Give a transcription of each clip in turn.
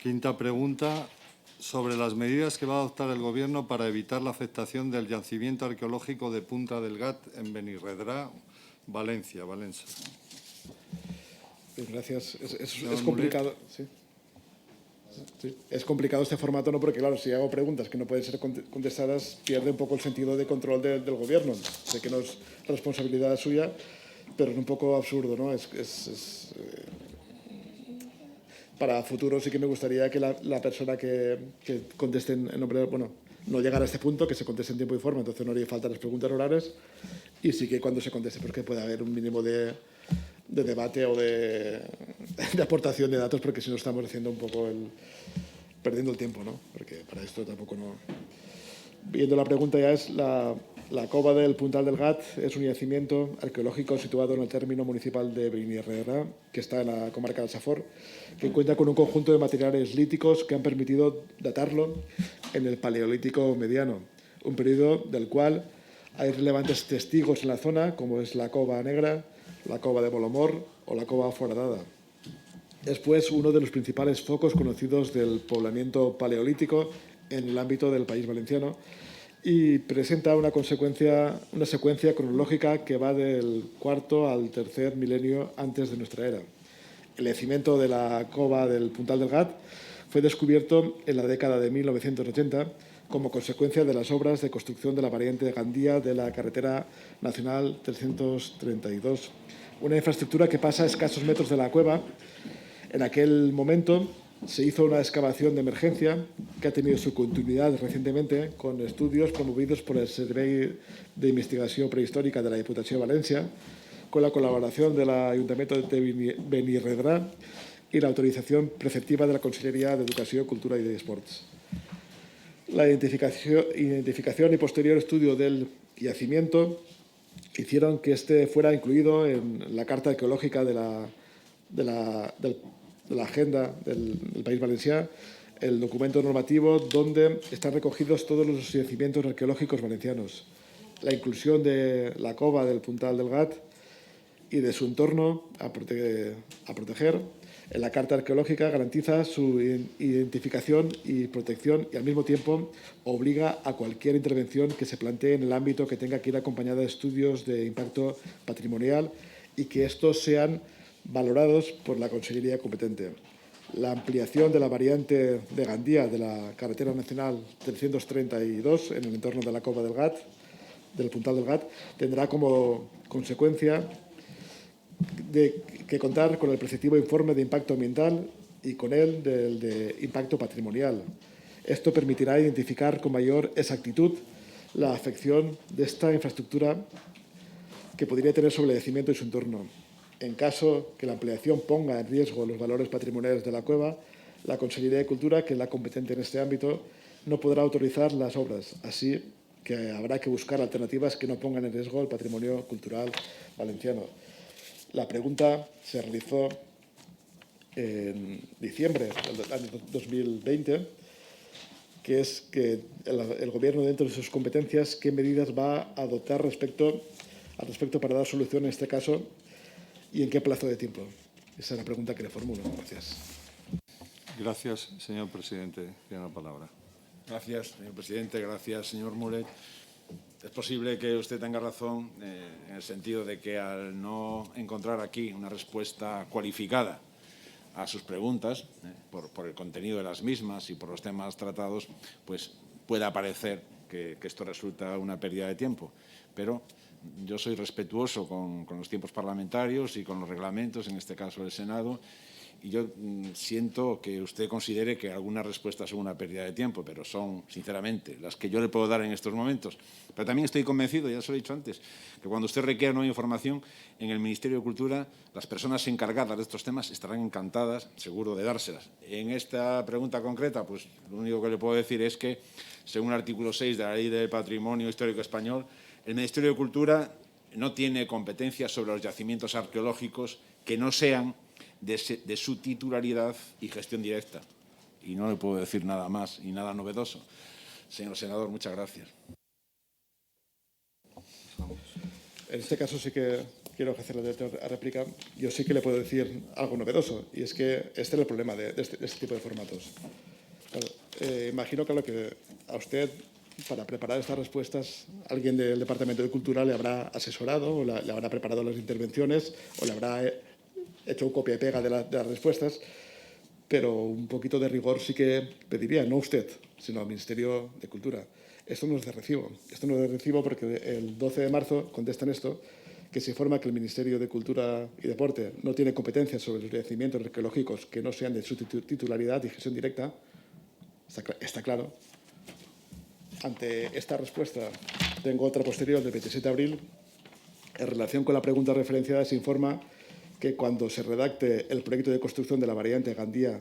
Quinta pregunta, sobre las medidas que va a adoptar el Gobierno para evitar la afectación del yacimiento arqueológico de Punta del Gat en Benirredrà, Valencia. Gracias. Es complicado. ¿Sí? Sí. Es complicado este formato, ¿no? Porque, claro, si hago preguntas que no pueden ser contestadas, pierde un poco el sentido de control del Gobierno. Sé que no es responsabilidad suya, pero es un poco absurdo, ¿no? Para futuro sí que me gustaría que la persona que conteste en nombre, bueno, no llegara a este punto, que se conteste en tiempo y forma, entonces no haría falta las preguntas orales, y sí que cuando se conteste, pues que pueda haber un mínimo de debate o de aportación de datos, porque si no estamos haciendo un poco perdiendo el tiempo, ¿no? Porque para esto tampoco no... Viendo la pregunta ya es la cova del Puntal del Gat, es un yacimiento arqueológico situado en el término municipal de Benirredrà, que está en la comarca del Safor, que cuenta con un conjunto de materiales líticos que han permitido datarlo en el Paleolítico mediano, un periodo del cual hay relevantes testigos en la zona, como es la Cova Negra, la Cova de Bolomor o la Cova Foradada. Es, pues, uno de los principales focos conocidos del poblamiento paleolítico en el ámbito del país valenciano y presenta una secuencia cronológica que va del cuarto al tercer milenio antes de nuestra era. El yacimiento de la cova del Puntal del Gat fue descubierto en la década de 1980 como consecuencia de las obras de construcción de la variante de Gandía de la carretera nacional 332, una infraestructura que pasa a escasos metros de la cueva. En aquel momento se hizo una excavación de emergencia que ha tenido su continuidad recientemente con estudios promovidos por el Servei de Investigación Prehistórica de la Diputación de Valencia, con la colaboración del Ayuntamiento de Benirredrà y la autorización preceptiva de la Consellería de Educación, Cultura y de Esports. La identificación y posterior estudio del yacimiento hicieron que este fuera incluido en la Carta Arqueológica de la Agenda del País Valencià, el documento normativo donde están recogidos todos los yacimientos arqueológicos valencianos. La inclusión de la cova del Puntal del Gat y de su entorno a proteger en la Carta Arqueológica garantiza su identificación y protección y, al mismo tiempo, obliga a cualquier intervención que se plantee en el ámbito que tenga que ir acompañada de estudios de impacto patrimonial y que estos sean valorados por la Consellería competente. La ampliación de la variante de Gandía de la carretera nacional 332 en el entorno de la cova del Gat, del Puntal del Gat, tendrá como consecuencia que contar con el preceptivo informe de impacto ambiental y con el de impacto patrimonial. Esto permitirá identificar con mayor exactitud la afección de esta infraestructura que podría tener sobre el yacimiento y su entorno. En caso que la ampliación ponga en riesgo los valores patrimoniales de la cueva, la Consellería de Cultura, que es la competente en este ámbito, no podrá autorizar las obras. Así que habrá que buscar alternativas que no pongan en riesgo el patrimonio cultural valenciano. La pregunta se realizó en diciembre del año 2020, que es que el Gobierno, dentro de sus competencias, qué medidas va a adoptar al respecto para dar solución en este caso y en qué plazo de tiempo. Esa es la pregunta que le formulo. Gracias. Gracias, señor presidente. Tiene la palabra. Gracias, señor presidente. Gracias, señor Mulet. Es posible que usted tenga razón en el sentido de que al no encontrar aquí una respuesta cualificada a sus preguntas, por el contenido de las mismas y por los temas tratados, pues pueda parecer que esto resulta una pérdida de tiempo. Pero yo soy respetuoso con los tiempos parlamentarios y con los reglamentos, en este caso del Senado, y yo siento que usted considere que algunas respuestas son una pérdida de tiempo, pero son, sinceramente, las que yo le puedo dar en estos momentos. Pero también estoy convencido, ya se lo he dicho antes, que cuando usted requiera nueva información, en el Ministerio de Cultura, las personas encargadas de estos temas estarán encantadas, seguro, de dárselas. En esta pregunta concreta, pues lo único que le puedo decir es que, según el artículo 6 de la Ley del Patrimonio Histórico Español, el Ministerio de Cultura no tiene competencia sobre los yacimientos arqueológicos que no sean de su titularidad y gestión directa. Y no le puedo decir nada más y nada novedoso. Señor senador, muchas gracias. En este caso sí que quiero ejercer el derecho a réplica. Yo sí que le puedo decir algo novedoso, y es que este es el problema de este tipo de formatos. Claro, imagino, claro, que a usted, para preparar estas respuestas, alguien del Departamento de Cultura le habrá asesorado, o le habrá preparado las intervenciones, o le habrá hecho un copia y pega de las respuestas, pero un poquito de rigor sí que pediría, no usted, sino al Ministerio de Cultura. Esto no es de recibo. Esto no es de recibo porque el 12 de marzo contestan esto, que se informa que el Ministerio de Cultura y Deporte no tiene competencias sobre los yacimientos arqueológicos que no sean de su titularidad y gestión directa. Está claro. Ante esta respuesta, tengo otra posterior del 27 de abril. En relación con la pregunta referenciada, se informa que cuando se redacte el proyecto de construcción de la variante Gandía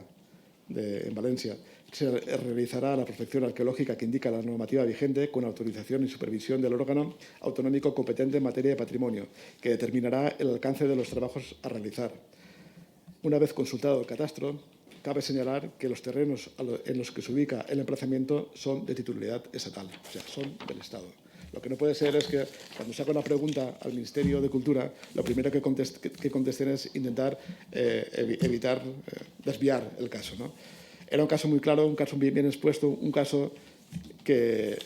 en Valencia, se realizará la prospección arqueológica que indica la normativa vigente con autorización y supervisión del órgano autonómico competente en materia de patrimonio, que determinará el alcance de los trabajos a realizar. Una vez consultado el catastro, cabe señalar que los terrenos en los que se ubica el emplazamiento son de titularidad estatal, o sea, son del Estado. Lo que no puede ser es que cuando se haga una pregunta al Ministerio de Cultura, lo primero que contesten es intentar evitar desviar el caso, ¿no? Era un caso muy claro, un caso bien expuesto, un caso que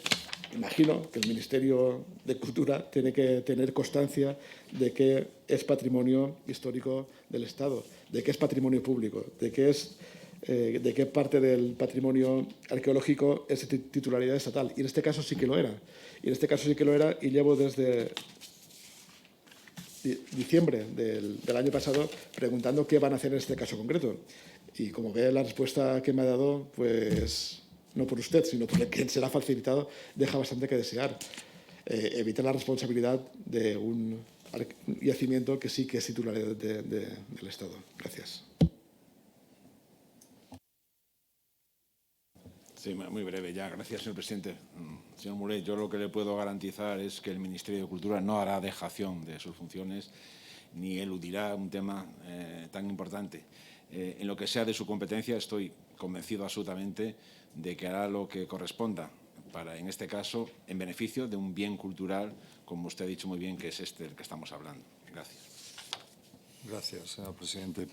imagino que el Ministerio de Cultura tiene que tener constancia de que es patrimonio histórico del Estado, de que es patrimonio público, de qué parte del patrimonio arqueológico es de titularidad estatal. Y en este caso sí que lo era. Y llevo desde diciembre del año pasado preguntando qué van a hacer en este caso concreto. Y como ve, la respuesta que me ha dado, pues no por usted, sino por el que se le ha facilitado, deja bastante que desear. Evita la responsabilidad de un yacimiento que sí que es titularidad del Estado. Gracias. Sí, muy breve ya. Gracias, señor presidente. Señor Mulet, yo lo que le puedo garantizar es que el Ministerio de Cultura no hará dejación de sus funciones ni eludirá un tema tan importante. En lo que sea de su competencia, estoy convencido absolutamente de que hará lo que corresponda para, en este caso, en beneficio de un bien cultural, como usted ha dicho muy bien, que es este del que estamos hablando. Gracias. Gracias, señor presidente.